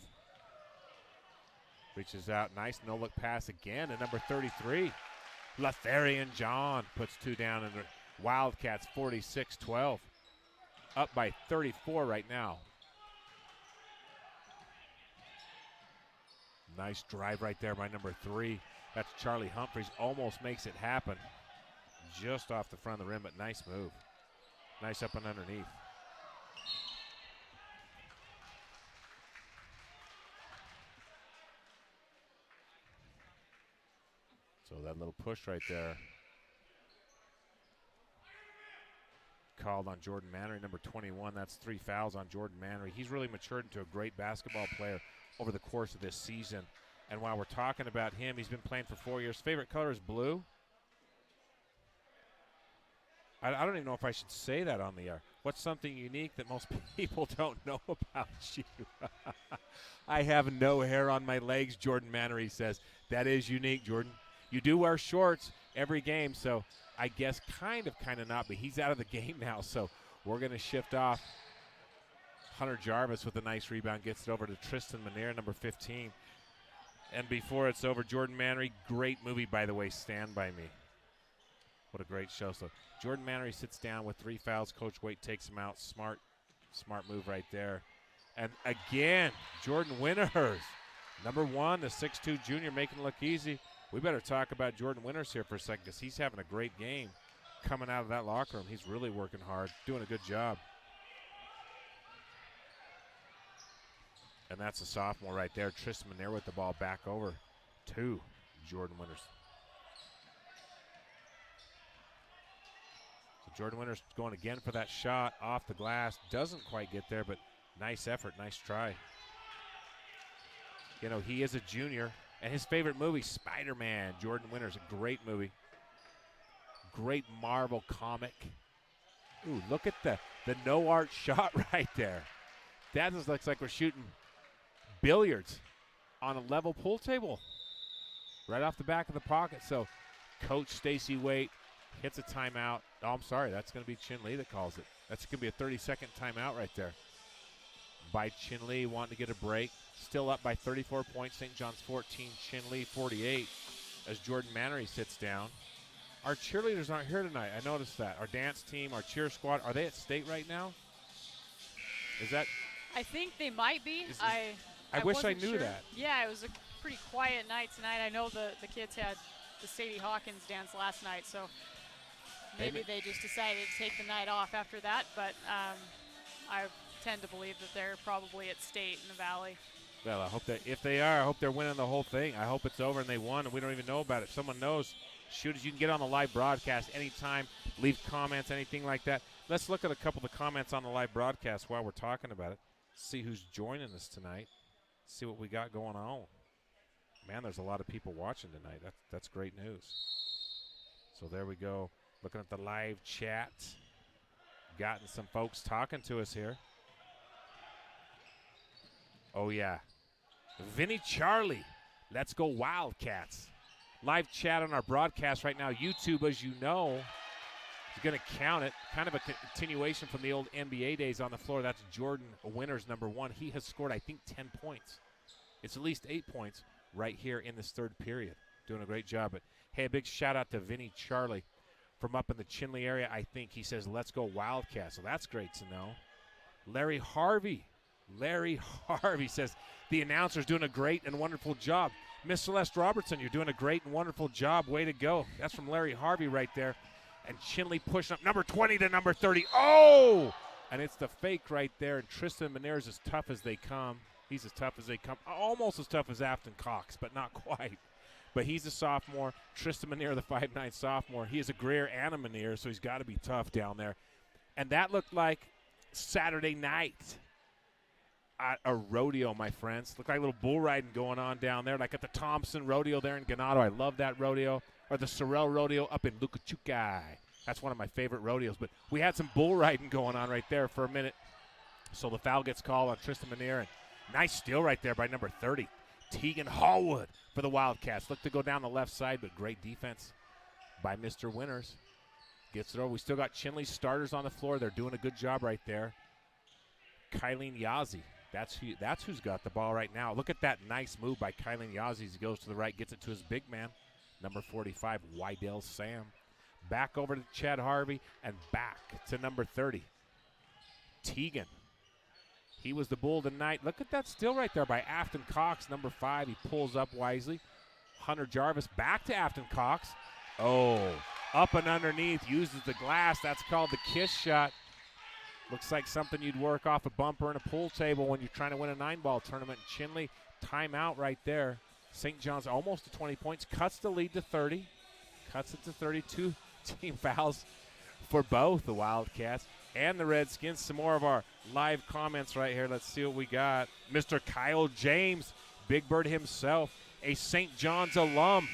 Reaches out, nice no-look pass again. And number 33, Latharian John puts 2 down. And the Wildcats 46-12, up by 34 right now. Nice drive right there by number 3. That's Charlie Humphreys, almost makes it happen. Just off the front of the rim, but nice move. Nice up and underneath. So that little push right there. Called on Jordan Mannery, number 21. That's 3 fouls on Jordan Mannery. He's really matured into a great basketball player over the course of this season. And while we're talking about him, he's been playing for 4 years. Favorite color is blue. I don't even know if I should say that on the air. What's something unique that most people don't know about you? I have no hair on my legs, Jordan Mannery says. That is unique, Jordan. You do wear shorts every game, so I guess kind of not, but he's out of the game now, so we're going to shift off. Hunter Jarvis with a nice rebound gets it over to Tristan Manier, number 15. And before it's over, Jordan Mannery, great movie, by the way, Stand By Me. What a great show. So Jordan Mannery sits down with 3 fouls. Coach Waite takes him out. Smart move right there. And again, Jordan Winters, number 1, the 6'2 junior, making it look easy. We better talk about Jordan Winters here for a second because he's having a great game coming out of that locker room. He's really working hard, doing a good job. And that's a sophomore right there. Tristan Manier with the ball back over to Jordan Winters. So Jordan Winters going again for that shot off the glass. Doesn't quite get there, but nice effort, nice try. You know, he is a junior. And his favorite movie, Spider-Man. Jordan Winters, a great movie. Great Marvel comic. Ooh, look at the no art shot right there. That just looks like we're shooting billiards on a level pool table. Right off the back of the pocket. So Coach Stacy Waite hits a timeout. Oh, I'm sorry. That's going to be Chinle that calls it. That's going to be a 30-second timeout right there. By Chinle, wanting to get a break. Still up by 34 points. St. John's 14, Chinle 48 as Jordan Mannery sits down. Our cheerleaders aren't here tonight. I noticed that. Our dance team, our cheer squad, are they at state right now? Is that? I think they might be. I wish I wasn't knew sure. that. Yeah, it was a pretty quiet night tonight. I know the kids had the Sadie Hawkins dance last night, so maybe they just decided to take the night off after that. But I tend to believe that they're probably at state in the Valley. Well, I hope that if they are, I hope they're winning the whole thing. I hope it's over and they won and we don't even know about it. If someone knows, shoot us. You can get on the live broadcast anytime, leave comments, anything like that. Let's look at a couple of the comments on the live broadcast while we're talking about it. See who's joining us tonight. See what we got going on. Man, there's a lot of people watching tonight. That's great news. So there we go. Looking at the live chat. Gotten some folks talking to us here. Oh, yeah. Vinny Charlie. Let's go Wildcats. Live chat on our broadcast right now. YouTube, as you know, is going to count it. Kind of a continuation from the old NBA days on the floor. That's Jordan Winters, number 1. He has scored, I think, 10 points. It's at least 8 points right here in this third period. Doing a great job. But, hey, a big shout-out to Vinny Charlie from up in the Chinle area, I think. He says, let's go Wildcats. So that's great to know. Larry Harvey says, the announcer's doing a great and wonderful job. Miss Celeste Robertson, you're doing a great and wonderful job. Way to go. That's from Larry Harvey right there. And Chinle pushing up number 20 to number 30. Oh! And it's the fake right there. And Tristan Manier is as tough as they come. He's as tough as they come. Almost as tough as Afton Cox, but not quite. But he's a sophomore. Tristan Manier, the 5'9 sophomore. He is a Greer and a Manier, so he's got to be tough down there. And that looked like Saturday night at a rodeo, my friends. Looked like a little bull riding going on down there, like at the Thompson Rodeo there in Ganado. I love that rodeo. Or the Sorrel Rodeo up in Lukachukai. That's one of my favorite rodeos. But we had some bull riding going on right there for a minute. So the foul gets called on Tristan Manier. And nice steal right there by number 30. Tegan Hallwood for the Wildcats. Look to go down the left side, but great defense by Mr. Winters. Gets it over. We still got Chinle starters on the floor. They're doing a good job right there. Kylene Yazzie. That's who's got the ball right now. Look at that nice move by Kylene Yazzie as he goes to the right, gets it to his big man, number 45, Wydell Sam. Back over to Chad Harvey and back to number 30, Tegan. He was the bull tonight. Look at that steal right there by Afton Cox, number 5. He pulls up wisely. Hunter Jarvis back to Afton Cox. Oh, up and underneath, uses the glass. That's called the kiss shot. Looks like something you'd work off a bumper in a pool table when you're trying to win a 9-ball tournament. Chinle, timeout right there. St. John's almost to 20 points. Cuts the lead to 30. Cuts it to 32. Team fouls for both the Wildcats and the Redskins. Some more of our live comments right here. Let's see what we got. Mr. Kyle James, Big Bird himself, a St. John's alum.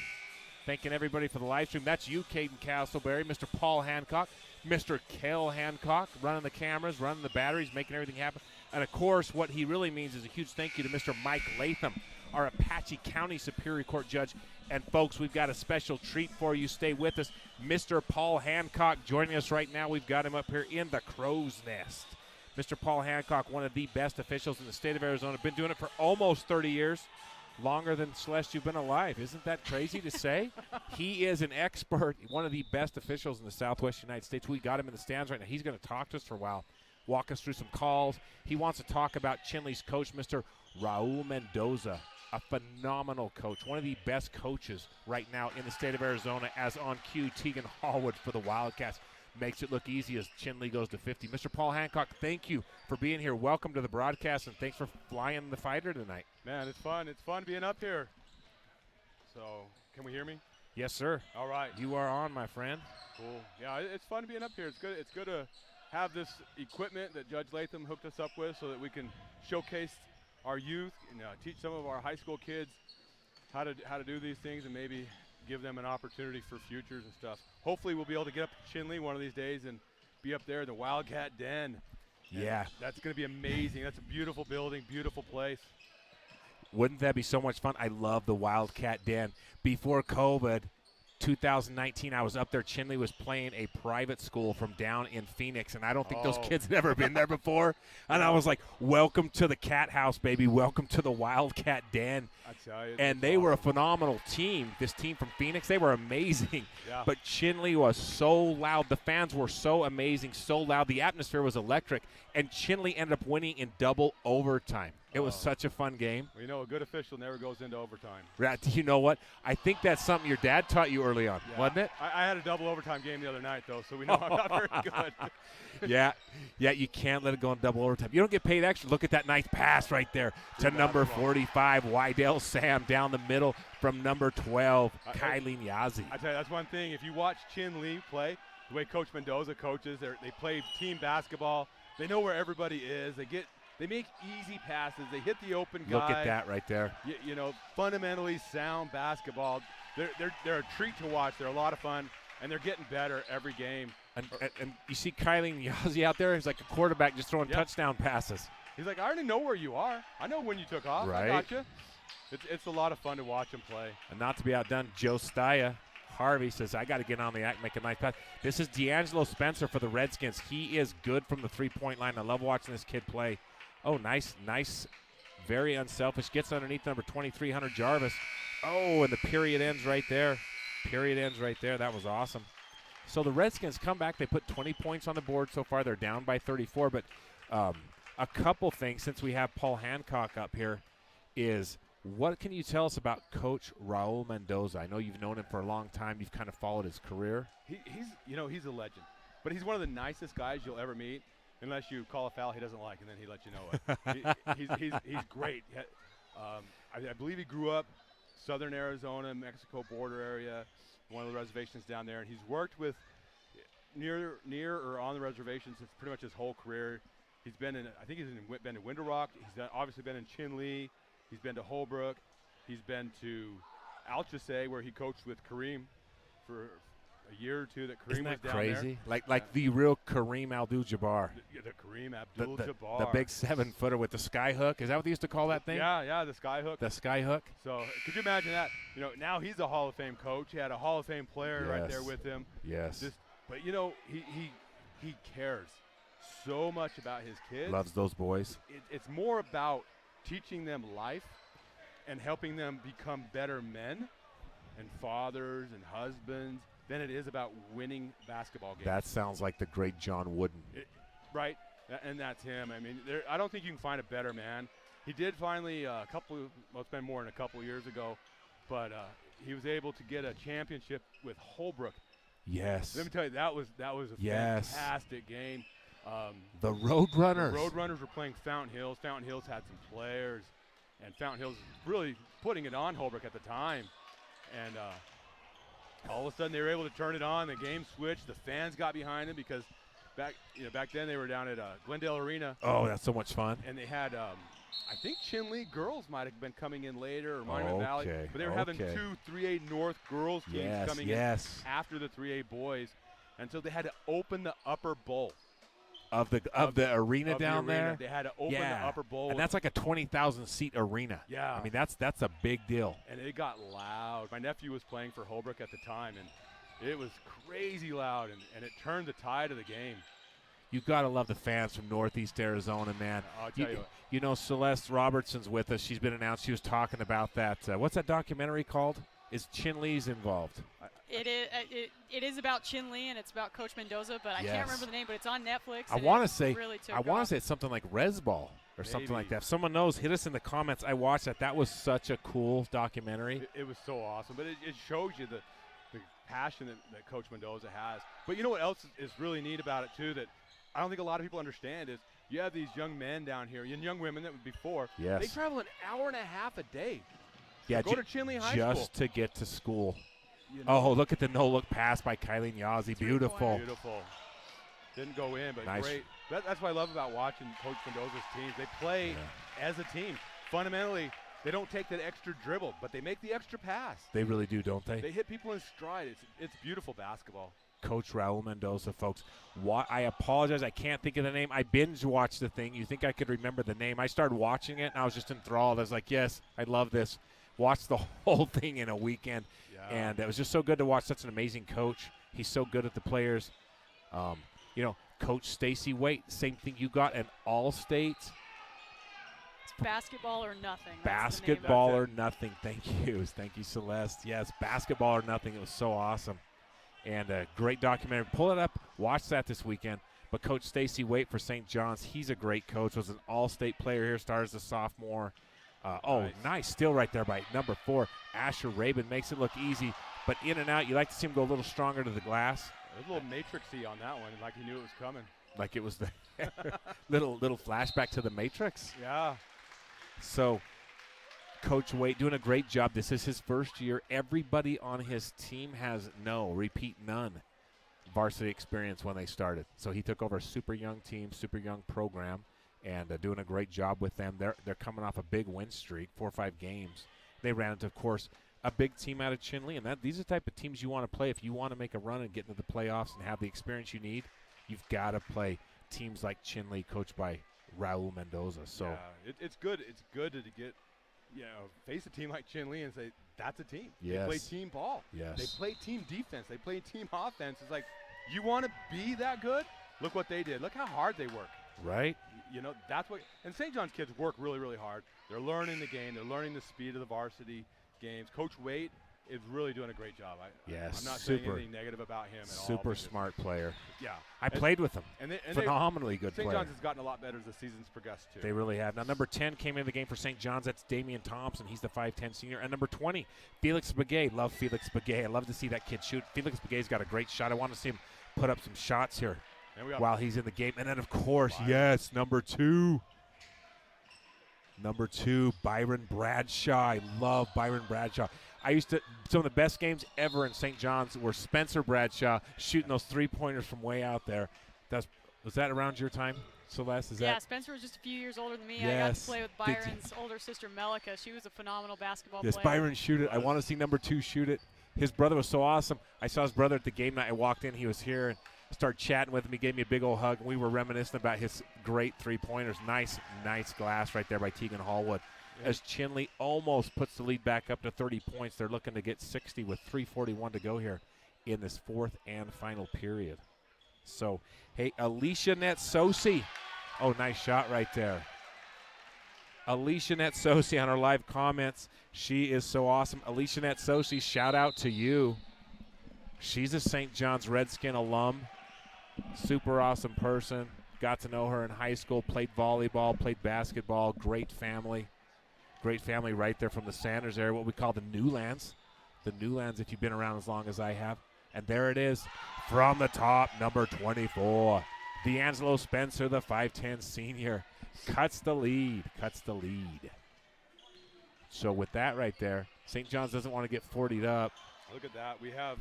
Thanking everybody for the live stream. That's you, Caden Castleberry, Mr. Paul Hancock, Mr. Kel Hancock, running the cameras, running the batteries, making everything happen. And, of course, what he really means is a huge thank you to Mr. Mike Latham, our Apache County Superior Court judge. And, folks, we've got a special treat for you. Stay with us. Mr. Paul Hancock joining us right now. We've got him up here in the crow's nest. Mr. Paul Hancock, one of the best officials in the state of Arizona. Been doing it for almost 30 years. longer than Celeste you've been alive. Isn't that crazy to say? He is an expert, one of the best officials in the Southwest United States. We got him in the stands right now. He's going to talk to us for a while, walk us through some calls. He wants to talk about Chinle's coach, Mr. Raul Mendoza, a phenomenal coach, one of the best coaches right now in the state of Arizona, as on cue, Tegan Hallwood for the Wildcats makes it look easy as Chinle goes to 50. Mr. Paul Hancock, thank you for being here. Welcome to the broadcast, and thanks for flying the fighter tonight. Man, it's fun. It's fun being up here. So, can we hear me? Yes, sir. All right. You are on, my friend. Cool. Yeah, it's fun being up here. It's good. It's good to have this equipment that Judge Latham hooked us up with so that we can showcase our youth and teach some of our high school kids how to do these things and maybe give them an opportunity for futures and stuff. Hopefully we'll be able to get up to Chinle one of these days and be up there in the Wildcat Den. Yeah. And that's going to be amazing. That's a beautiful building, beautiful place. Wouldn't that be so much fun? I love the Wildcat Den. Before COVID, 2019, I was up there. Chinle was playing a private school from down in Phoenix, and I don't think those kids had ever been there before. And I was like, welcome to the Cat House, baby. Welcome to the Wildcat Den. I tell you. And they were a phenomenal team. This team from Phoenix, they were amazing. Yeah. But Chinle was so loud. The fans were so amazing, so loud. The atmosphere was electric. And Chinle ended up winning in double overtime. It was such a fun game. Well, you know, a good official never goes into overtime. Right, you know what? I think that's something your dad taught you early on, wasn't it? I had a double overtime game the other night, though, so we know I'm not very good. Yeah, you can't let it go in double overtime. You don't get paid extra. Look at that nice pass right there to number 45, Wydell Sam, down the middle from number 12, Kylie Nyazi. I tell you, that's one thing. If you watch Chinle play, the way Coach Mendoza coaches, they play team basketball. They know where everybody is. They make easy passes. They hit the open guy. Look at that right there. You know, fundamentally sound basketball. They're a treat to watch. They're a lot of fun, and they're getting better every game. And you see Kylie Nyazi out there? He's like a quarterback just throwing touchdown passes. He's like, I already know where you are. I know when you took off. Right. I got you. It's a lot of fun to watch him play. And not to be outdone, Joe Staya. Harvey says, I got to get on the act, make a nice pass. This is D'Angelo Spencer for the Redskins. He is good from the three-point line. I love watching this kid play. Oh, nice, very unselfish. Gets underneath number 23, Hunter Jarvis. Oh, and the period ends right there. That was awesome. So the Redskins come back. They put 20 points on the board so far. They're down by 34. But a couple things, since we have Paul Hancock up here, is what can you tell us about Coach Raul Mendoza? I know you've known him for a long time. You've kind of followed his career. He's a legend. But he's one of the nicest guys you'll ever meet. Unless you call a foul he doesn't like, and then he lets you know it. He's great. I believe he grew up southern Arizona, Mexico border area, one of the reservations down there, and he's worked with near or on the reservations since pretty much his whole career. He's been in, I think he's been in Winter Rock. He's obviously been in Chinle. He's been to Holbrook. He's been to Alchese, where he coached with Kareem for a year or two. That Kareem Isn't that was down crazy? there. Like the real Kareem Abdul-Jabbar. The Kareem Abdul-Jabbar. The big 7-footer with the sky hook. Is that what they used to call that thing? Yeah, the sky hook. The sky hook. So could you imagine that? You know, now he's a Hall of Fame coach. He had a Hall of Fame player right there with him. Yes. But you know, he cares so much about his kids. Loves those boys. It's more about teaching them life and helping them become better men and fathers and husbands than it is about winning basketball games. That sounds like the great John Wooden. Right, and that's him. I mean, I don't think you can find a better man. He did finally it's been more than a couple years ago, but he was able to get a championship with Holbrook. Yes. Let me tell you, that was a fantastic game. The Roadrunners. The Roadrunners were playing Fountain Hills. Fountain Hills had some players, and Fountain Hills was really putting it on Holbrook at the time. And all of a sudden they were able to turn it on. The game switched. The fans got behind them because back then they were down at Glendale Arena. Oh, that's so much fun. And they had, I think Chinle girls might have been coming in later, or Monument Valley. But they were having 2 3A North girls teams coming in after the 3A boys. And so they had to open the upper bowl. Of the arena down there. They had to open the upper bowl. And that's like a 20,000 seat arena. Yeah. I mean, that's a big deal. And it got loud. My nephew was playing for Holbrook at the time, and it was crazy loud, and it turned the tide of the game. You got to love the fans from Northeast Arizona, man. I'll tell you what. You know, Celeste Robertson's with us. She's been announced. She was talking about that. What's that documentary called? Is Chinle's involved? It is about Chinle, and it's about Coach Mendoza, but I can't remember the name, but it's on Netflix. I want to say really it's something like Resball or something like Maybe. that. If someone knows, hit us in the comments. I watched that. That was such a cool documentary. It was so awesome, but it shows you the passion that Coach Mendoza has. But you know what else is really neat about it, too, that I don't think a lot of people understand is you have these young men down here, and young women that would before. Yes. They travel an hour and a half a day. Yeah, Go to Chinle High School. Just to get to school. You know, Oh, look at the no-look pass by Kylie Nyazi. Beautiful. Beautiful. Didn't go in, but Nice. great. That's what I love about watching Coach Mendoza's teams. They play as a team. Fundamentally, they don't take that extra dribble, but they make the extra pass. They really do, don't they? They hit people in stride. It's beautiful basketball. Coach Raul Mendoza, folks. I apologize. I can't think of the name. I binge-watched the thing. You think I could remember the name. I started watching it, and I was just enthralled. I was like, yes, I love this. Watched the whole thing in a weekend. Yeah. And it was just so good to watch such an amazing coach. He's so good at the players. You know, Coach Stacy Waite, same thing. You got an all-state It's basketball or nothing. basketball or nothing. Thank you. Thank you, Celeste. Yes, basketball or nothing. It was so awesome. And a great documentary. Pull it up. Watch that this weekend. But Coach Stacy Waite for St. John's, he's a great coach. Was an all-state player here. Started as a sophomore. Nice steal right there by number 4. Asher Rabin makes it look easy, but in and out. You like to see him go a little stronger to the glass. There's a little matrixy on that one, like he knew it was coming. Like it was the little flashback to the Matrix. Yeah. So Coach Waite doing a great job. This is his first year. Everybody on his team has none varsity experience when they started. So he took over a super young team, super young program, and doing a great job with them. They're coming off a big win streak, 4 or 5 games. They ran into, of course, a big team out of Chinle, and these are the type of teams you want to play. If you want to make a run and get into the playoffs and have the experience you need, you've got to play teams like Chinle, coached by Raul Mendoza. So yeah, it's good. It's good to get, face a team like Chinle and say that's a team. Yes. They play team ball. Yes. They play team defense. They play team offense. It's like, you want to be that good? Look what they did. Look how hard they work. right. That's what. And St. John's kids work really, really hard. They're learning the game. They're learning the speed of the varsity games. Coach Waite is really doing a great job. Yes, I'm not saying super. anything negative about him at all. Super but just- smart player. Yeah. I played with him. And Phenomenally good St. player. John's has gotten a lot better as the season's progressed, too. They really have. Now, number 10 came in the game for St. John's. That's Damian Thompson. He's the 5'10 senior. And number 20, Felix Begay. Love Felix Begay. I love to see that kid shoot. Felix Begay's got a great shot. I want to see him put up some shots here while he's in the game. And then, of course, yes, number 2. Number 2, Byron Bradshaw. I love Byron Bradshaw. Some of the best games ever in St. John's were Spencer Bradshaw shooting those 3-pointers from way out there. Was that around your time, Celeste? Spencer was just a few years older than me. Yes. I got to play with Byron's older sister, Melika. She was a phenomenal basketball Yes, player. Byron shoot it. I want to see number 2 shoot it. His brother was so awesome. I saw his brother at the game night. I walked in. He was here and started chatting with him. He gave me a big old hug. We were reminiscing about his great 3-pointers. Nice glass right there by Tegan Hallwood. Yeah. As Chinle almost puts the lead back up to 30 points. They're looking to get 60 with 3:41 to go here in this 4th and final period. So, hey, Alicia Netsosi. Oh, nice shot right there. Alicia Netsosi on our live comments. She is so awesome. Alicia Netsosi, shout out to you. She's a St. John's Redskin alum. Super awesome person. Got to know her in high school. Played volleyball, played basketball. Great family. Great family right there from the Sanders area, what we call the Newlands. The Newlands, if you've been around as long as I have. And there it is from the top, number 24. D'Angelo Spencer, the 5'10 senior, cuts the lead. So with that right there, St. John's doesn't want to get 40'd up. Look at that. We have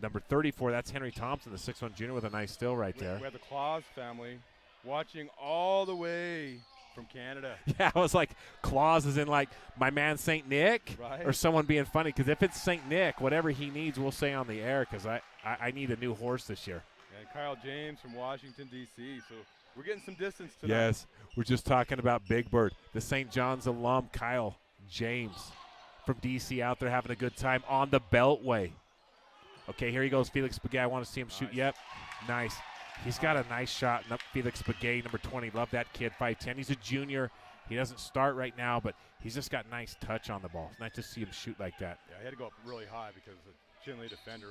number 34, that's Henry Thompson, the 6'1 junior with a nice steal right there. We have the Claus family watching all the way from Canada. Yeah, I was like, Claus is in like my man St. Nick right? Or someone being funny. Because if it's St. Nick, whatever he needs, we'll say on the air because I need a new horse this year. And Kyle James from Washington, D.C. So we're getting some distance tonight. Yes, we're just talking about Big Bird. The St. John's alum, Kyle James from D.C. out there having a good time on the Beltway. Okay, here he goes, Felix Begay. I want to see him shoot. Yep, nice. He's got a nice shot. Felix Begay, number 20. Love that kid, 5'10". He's a junior. He doesn't start right now, but he's just got nice touch on the ball. It's nice to see him shoot like that. Yeah, he had to go up really high because the Chinle defender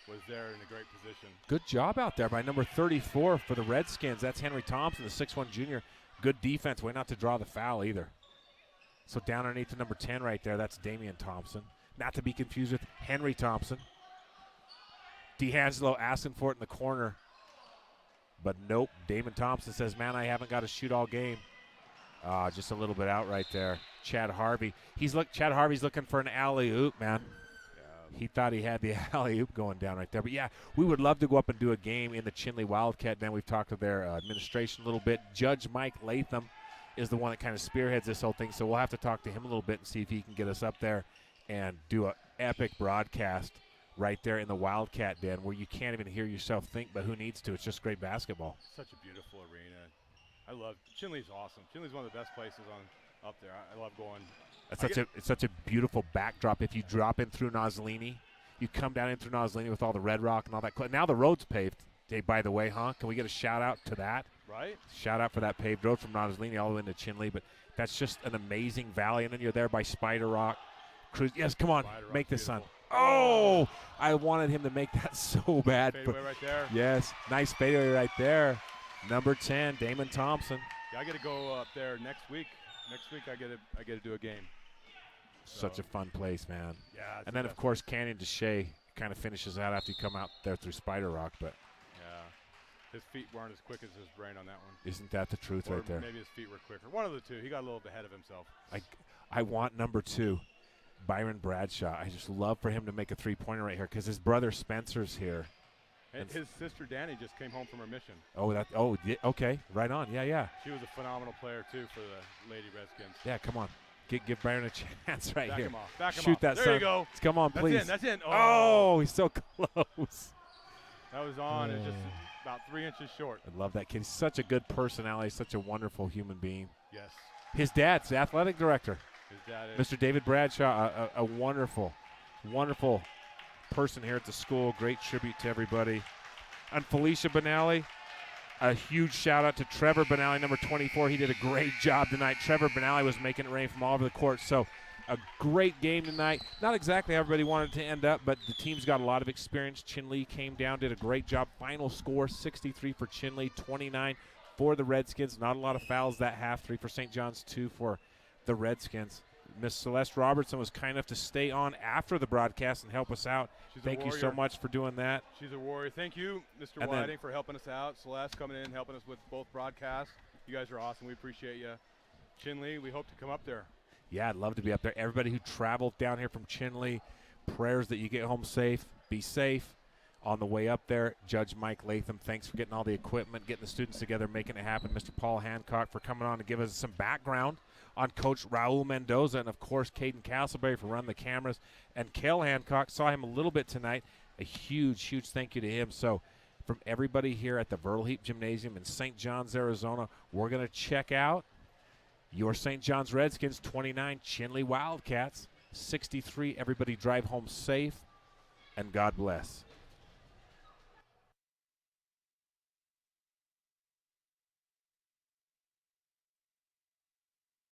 was there in a great position. Good job out there by number 34 for the Redskins. That's Henry Thompson, the 6'1 junior. Good defense. Way not to draw the foul either. So down underneath to number 10 right there, that's Damian Thompson. Not to be confused with Henry Thompson. D'Angelo asking for it in the corner. But nope, Damon Thompson says, man, I haven't got to shoot all game. Just a little bit out right there. Chad Harvey. Chad Harvey's looking for an alley-oop, man. Yeah. He thought he had the alley-oop going down right there. But, yeah, we would love to go up and do a game in the Chinle Wildcat. Then we've talked to their administration a little bit. Judge Mike Latham is the one that kind of spearheads this whole thing. So we'll have to talk to him a little bit and see if he can get us up there and do an epic broadcast right there in the Wildcat Den where you can't even hear yourself think, but who needs to? It's just great basketball. Such a beautiful arena. I love Chinle's awesome. Chinle's one of the best places up there. I love going. It's such a beautiful backdrop. If you drop in through Nozzolini, you come down in through Nozzolini with all the red rock and all that. Now the road's paved. Hey, by the way, huh? Can we get a shout out to that? Right. Shout out for that paved road from Nozzolini all the way into Chinle. But that's just an amazing valley. And then you're there by Spider Rock. Cruise. Yes, come on, make the sun. Oh, I wanted him to make that so bad. Fadeaway right there. Yes, nice fadeaway right there. Number 10, Damon Thompson. Yeah, I got to go up there next week. Next week I get to do a game. Such a fun place, man. Yeah. And then, of course, Canyon DeShay kind of finishes out after you come out there through Spider Rock. But yeah, his feet weren't as quick as his brain on that one. Isn't that the truth or right there? Maybe his feet were quicker. One of the two. He got a little bit ahead of himself. I want number 2, Byron Bradshaw. I just love for him to make a three-pointer right here because his brother Spencer's here. And his sister Danny just came home from her mission. Okay, right on. Yeah. She was a phenomenal player too for the Lady Redskins. Yeah, come on. Give Byron a chance right here. Back him off. Shoot that, there son. you go. Come on, please. That's in. Oh, he's so close. That was on. It's just about 3 inches short. I love that kid. He's such a good personality, such a wonderful human being. Yes. His dad's the athletic director. His dad is. Mr. David Bradshaw, a wonderful, wonderful person here at the school. Great tribute to everybody. And Felicia Benally, a huge shout out to Trevor Benally, number 24. He did a great job tonight. Trevor Benally was making it rain from all over the court. So a great game tonight. Not exactly how everybody wanted it to end up, but the team's got a lot of experience. Chinle came down, did a great job. Final score, 63 for Chinle, 29 for the Redskins. Not a lot of fouls that half. 3 for St. John's, 2 for the Redskins. Miss Celeste Robertson was kind enough to stay on after the broadcast and help us out. Thank you so much for doing that. She's a warrior. Thank you, Mr. Whiting, for helping us out. Celeste coming in, helping us with both broadcasts. You guys are awesome. We appreciate you. Chinle, we hope to come up there. Yeah, I'd love to be up there. Everybody who traveled down here from Chinle, prayers that you get home safe. Be safe on the way up there. Judge Mike Latham, thanks for getting all the equipment, getting the students together, making it happen. Mr. Paul Hancock for coming on to give us some background on Coach Raul Mendoza, and, of course, Caden Castleberry for running the cameras. And Kel Hancock, saw him a little bit tonight. A huge, huge thank you to him. So from everybody here at the Vertle Heap Gymnasium in St. John's, Arizona, we're going to check out your St. John's Redskins, 29, Chinle Wildcats, 63. Everybody drive home safe, and God bless.